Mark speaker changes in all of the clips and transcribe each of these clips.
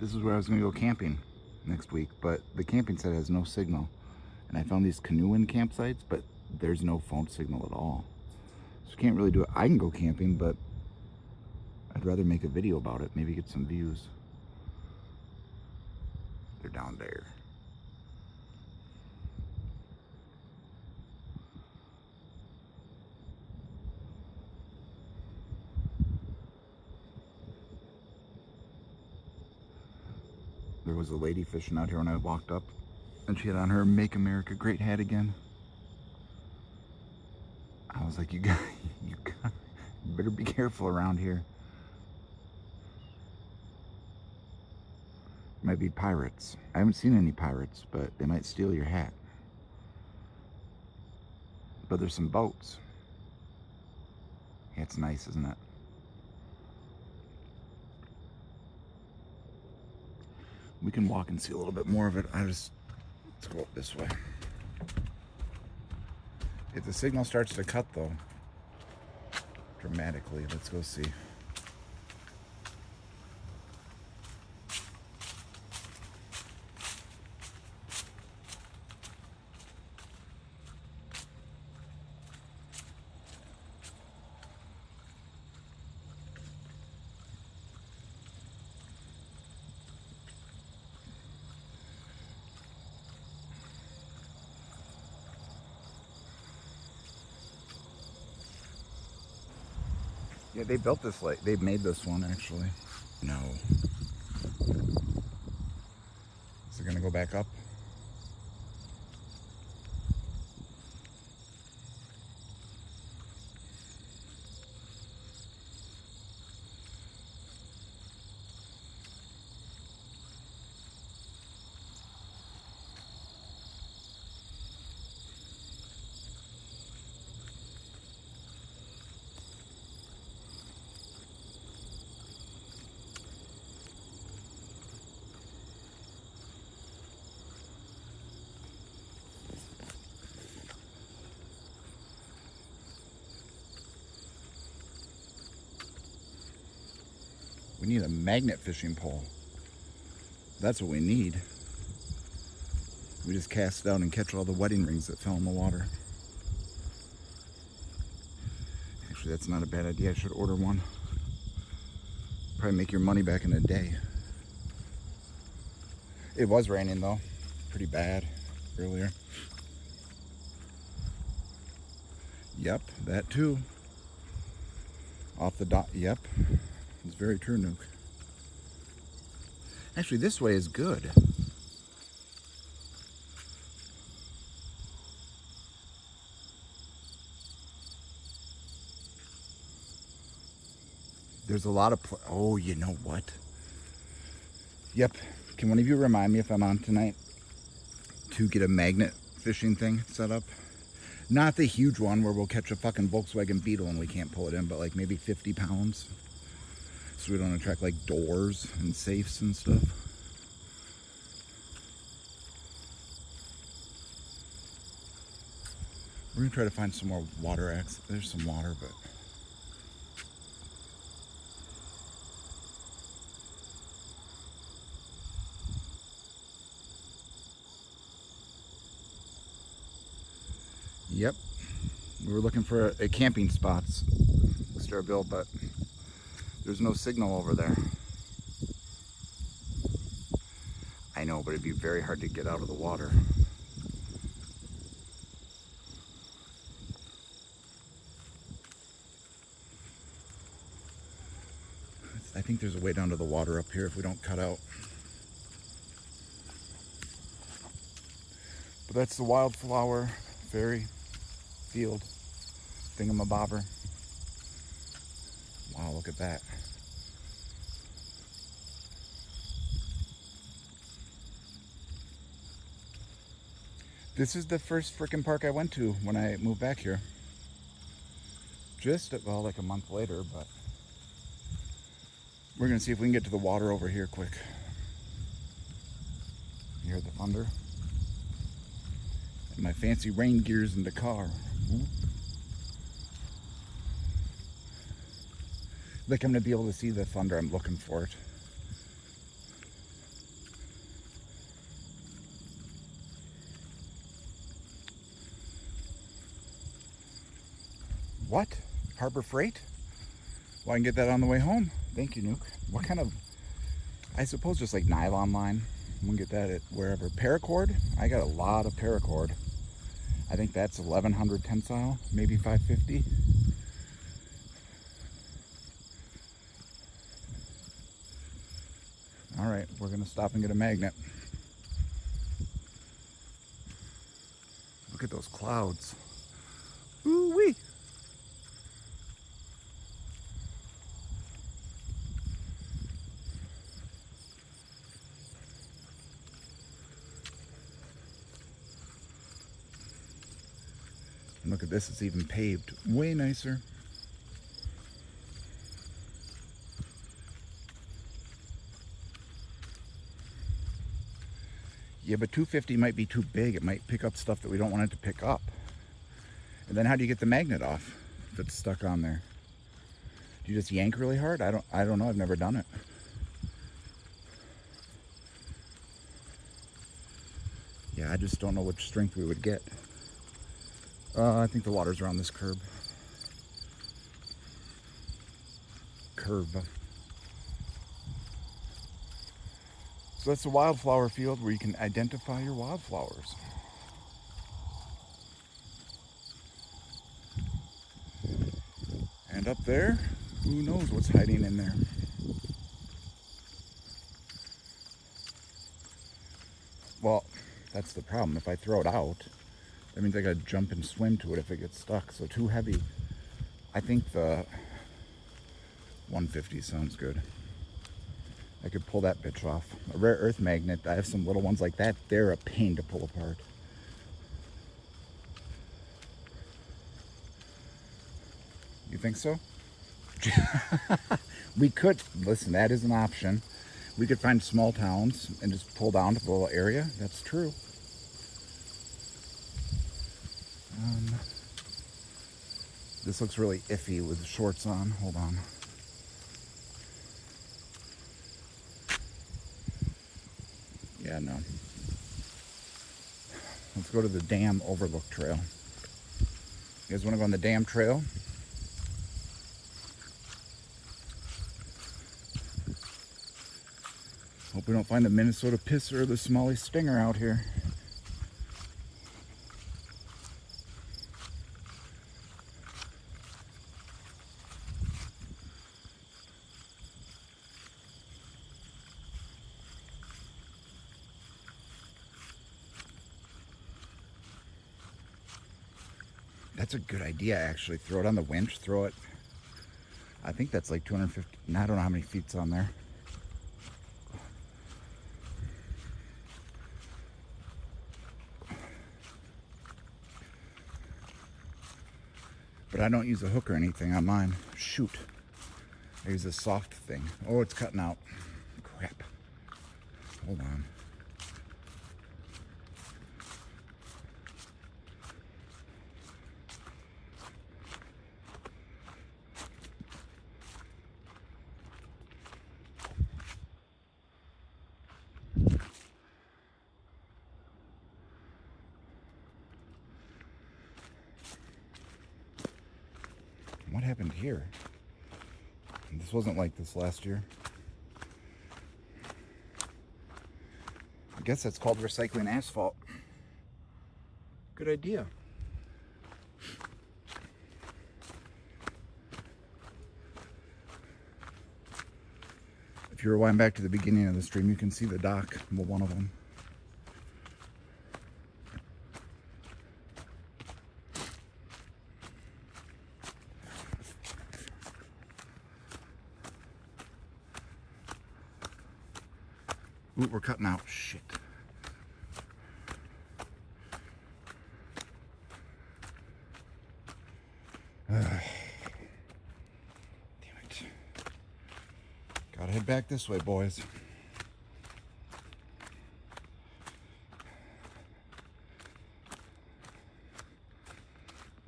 Speaker 1: This is where I was going to go camping next week, but the camping site has no signal. And I found these canoeing campsites, but there's no phone signal at all. So you can't really do it. I can go camping, but I'd rather make a video about it. Maybe get some views. They're down there. There was a lady fishing out here when I walked up, and she had on her Make America Great hat again. I was like, you better be careful around here. Might be pirates. I haven't seen any pirates, but they might steal your hat. But there's some boats. Yeah, it's nice, isn't it? We can walk and see a little bit more of it. Let's go up this way. If the signal starts to cut though, dramatically, let's go see. Yeah, they built this lake. They made this one, actually. No. Is it gonna go back up? We need a magnet fishing pole. That's what we need. We just cast it out and catch all the wedding rings that fell in the water. Actually, that's not a bad idea. I should order one. Probably make your money back in a day. It was raining though. Pretty bad earlier. Yep, that too. Off the dock. Yep. It's very true, Nuke. Actually, this way is good. There's a lot of... Oh, you know what? Yep. Can one of you remind me if I'm on tonight to get a magnet fishing thing set up? Not the huge one where we'll catch a fucking Volkswagen Beetle and we can't pull it in, but like maybe 50 pounds. So we don't attract like doors and safes and stuff. We're gonna try to find some more water exits. There's some water, but... Yep. We were looking for a camping spots, Mr. Bill, but there's no signal over there. I know, but it'd be very hard to get out of the water. I think there's a way down to the water up here if we don't cut out. But that's the wildflower fairy field thingamabobber. Wow, look at that. This is the first frickin' park I went to when I moved back here. Just, well, like a month later, but we're gonna see if we can get to the water over here quick. You hear the thunder? And my fancy rain gear's in the car. Oop. Like I'm gonna be able to see the thunder. I'm looking for it. Harbor Freight? Well, I can get that on the way home. Thank you, Nuke. What kind of, I suppose just like nylon line. We can get that at wherever. Paracord? I got a lot of paracord. I think that's 1100 tensile, maybe 550. All right, we're gonna stop and get a magnet. Look at those clouds. Ooh-wee. And look at this, it's even paved. Way nicer. Yeah, but 250 might be too big. It might pick up stuff that we don't want it to pick up. And then how do you get the magnet off if it's stuck on there? Do you just yank really hard? I don't know. I've never done it. Yeah, I just don't know what strength we would get. I think the water's around this curve. So that's a wildflower field where you can identify your wildflowers. And up there, who knows what's hiding in there. Well, that's the problem. If I throw it out, that means I gotta jump and swim to it if it gets stuck. So too heavy. I think the 150 sounds good. I could pull that bitch off. A rare earth magnet, I have some little ones like that. They're a pain to pull apart. You think so? We could, listen, that is an option. We could find small towns and just pull down to the little area. That's true. This looks really iffy with shorts on. Hold on. Yeah, no. Let's go to the Dam Overlook Trail. You guys want to go on the Dam Trail? Hope we don't find the Minnesota pisser or the Smalley stinger out here. That's a good idea, actually. Throw it on the winch, throw it. I think that's like 250, I don't know how many feet's on there. But I don't use a hook or anything on mine. Shoot. I use a soft thing. Oh, it's cutting out. Crap. Hold on. What happened here? This wasn't like this last year. I guess that's called recycling asphalt. Good idea. If you rewind back to the beginning of the stream, you can see the dock, well, one of them. Ooh, we're cutting out. Shit. Damn it. Gotta head back this way, boys.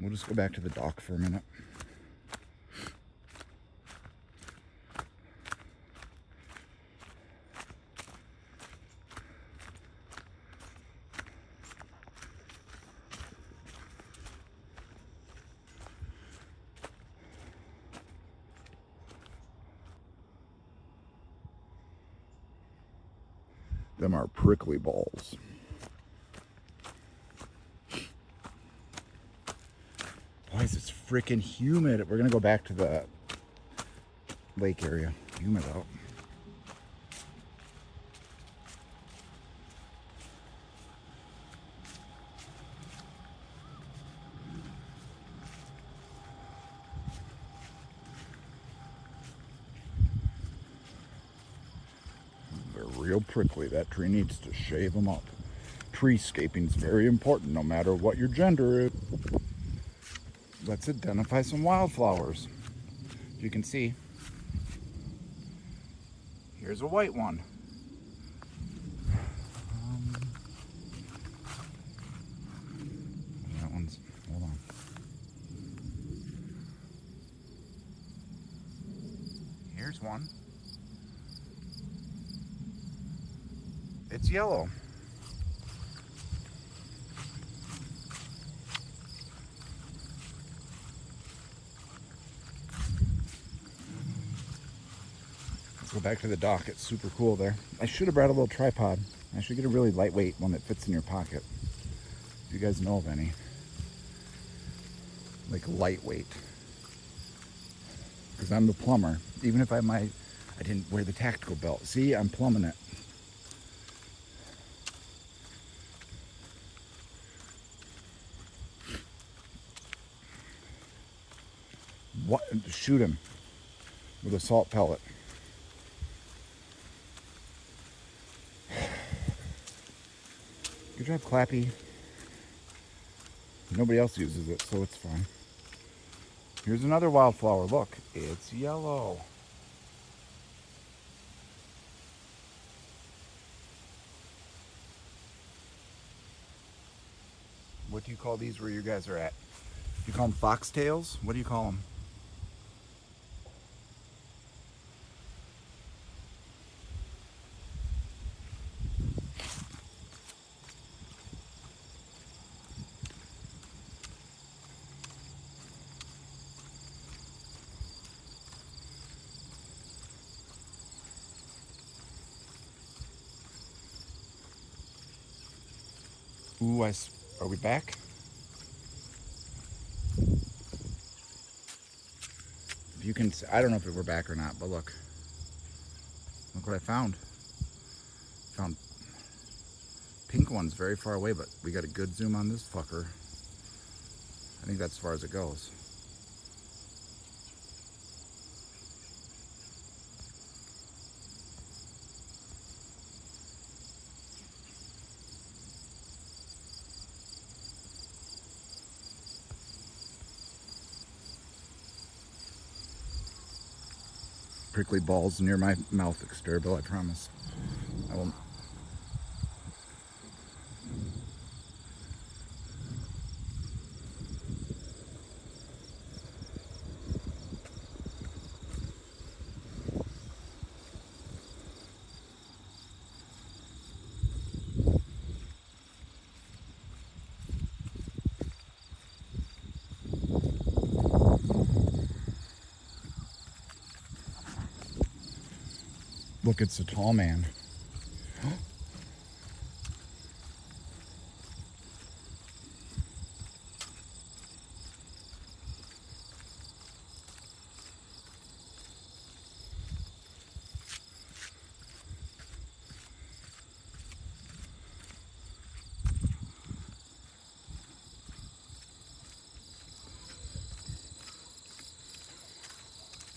Speaker 1: We'll just go back to the dock for a minute. Them are prickly balls. Why is this freaking humid? We're gonna go back to the lake area. Humid out. They're real prickly. That tree needs to shave them up. Treescaping is very important no matter what your gender is. Let's identify some wildflowers. You can see, here's a white one. That one's, hold on. Here's one. It's yellow. Let's go back to the dock. It's super cool there. I should have brought a little tripod. I should get a really lightweight one that fits in your pocket. If you guys know of any. Like lightweight. Because I'm the plumber. Even if I didn't wear the tactical belt. See, I'm plumbing it. What? Shoot him with a salt pellet. Good job, Clappy. Nobody else uses it, so it's fine. Here's another wildflower. Look, it's yellow. What do you call these where you guys are at? You call them foxtails? What do you call them? Ooh, are we back? If you can, I don't know if we're back or not, but look. Look what I found. Found pink ones very far away, but we got a good zoom on this fucker. I think that's as far as it goes. Prickly balls near my mouth, Exterbil, I promise. I will. Look, it's a tall man.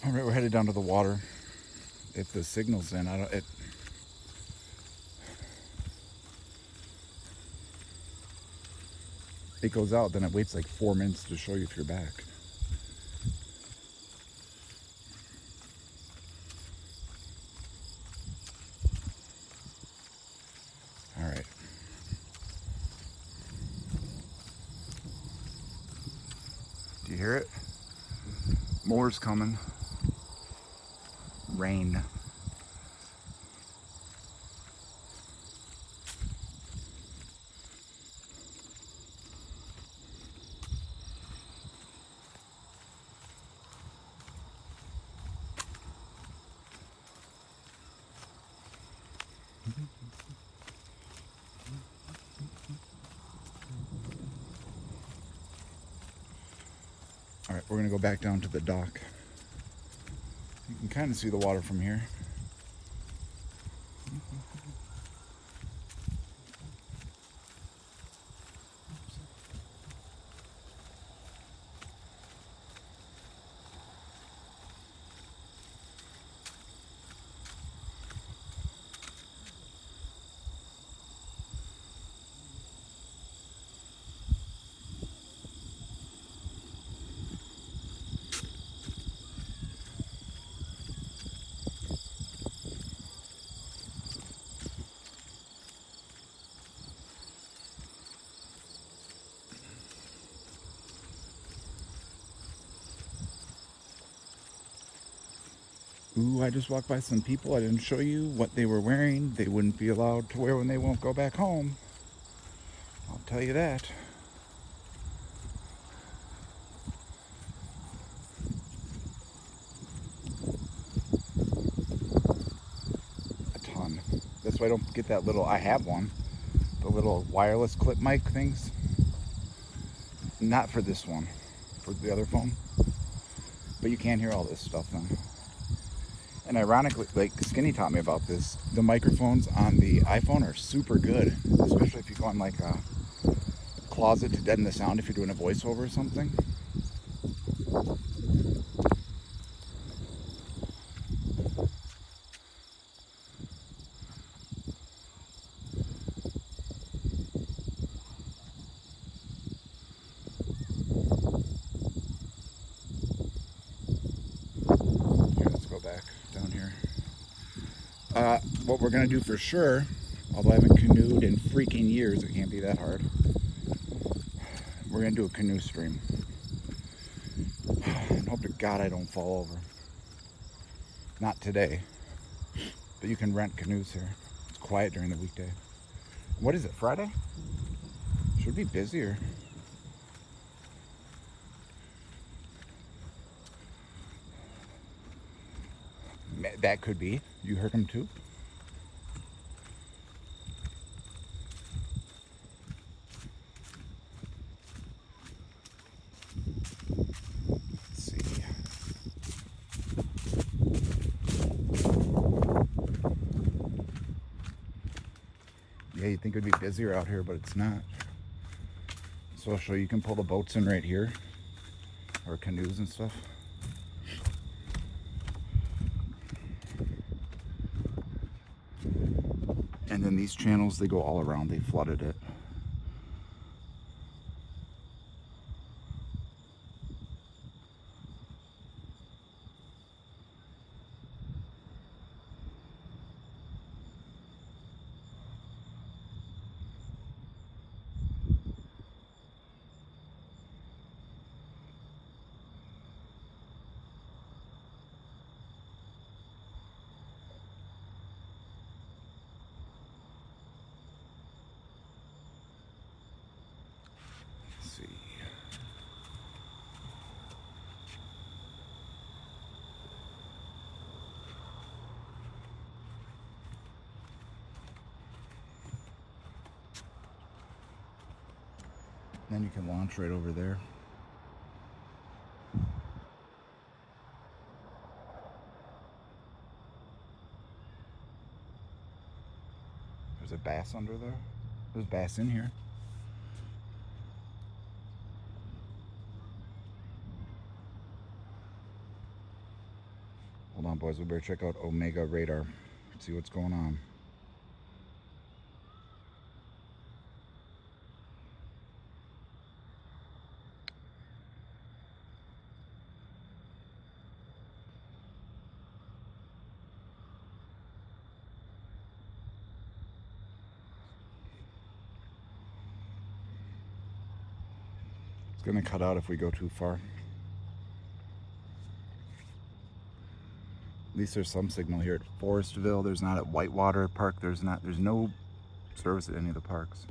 Speaker 1: All right, we're headed down to the water. If the signal's in, it goes out, then it waits like 4 minutes to show you if you're back. All right. Do you hear it? More's coming. Rain. All right, we're gonna go back down to the dock. You can kind of see the water from here. Ooh, I just walked by some people. I didn't show you what they were wearing. They wouldn't be allowed to wear when they won't go back home. I'll tell you that. A ton. That's why I don't get that little, I have one, the little wireless clip mic things. Not for this one, for the other phone. But you can't hear all this stuff then. And ironically, like Skinny taught me about this, the microphones on the iPhone are super good, especially if you go in like a closet to deaden the sound if you're doing a voiceover or something. Here, let's go back down here. What we're gonna do for sure, although I haven't canoed in freaking years, it can't be that hard. We're gonna do a canoe stream. And hope to God I don't fall over. Not today, but you can rent canoes here. It's quiet during the weekday. What is it, Friday? Should be busier. That could be. You heard him too? Let's see. Yeah, you'd think it would be busier out here, but it's not. So I'll show you. You can pull the boats in right here, or canoes and stuff. And then these channels, they go all around. They flooded it. Let's see. Then you can launch right over there. There's a bass under there. There's bass in here. Hold on, boys. We better check out Omega Radar. See what's going on. It's gonna cut out if we go too far. At least there's some signal here at Forestville. There's not at Whitewater Park. There's no service at any of the parks.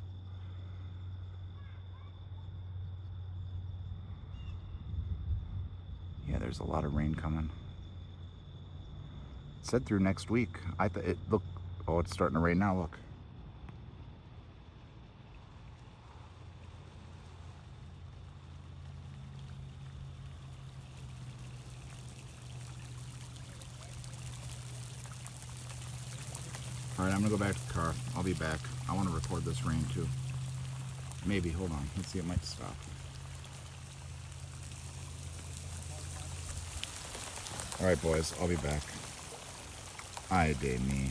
Speaker 1: Yeah, there's a lot of rain coming. It said through next week. I thought it looked, oh, it's starting to rain now, look. All right, I'm gonna go back to the car. I'll be back. I want to record this rain too. Maybe. Hold on. Let's see. It might stop. All right, boys. I'll be back. Ay de me.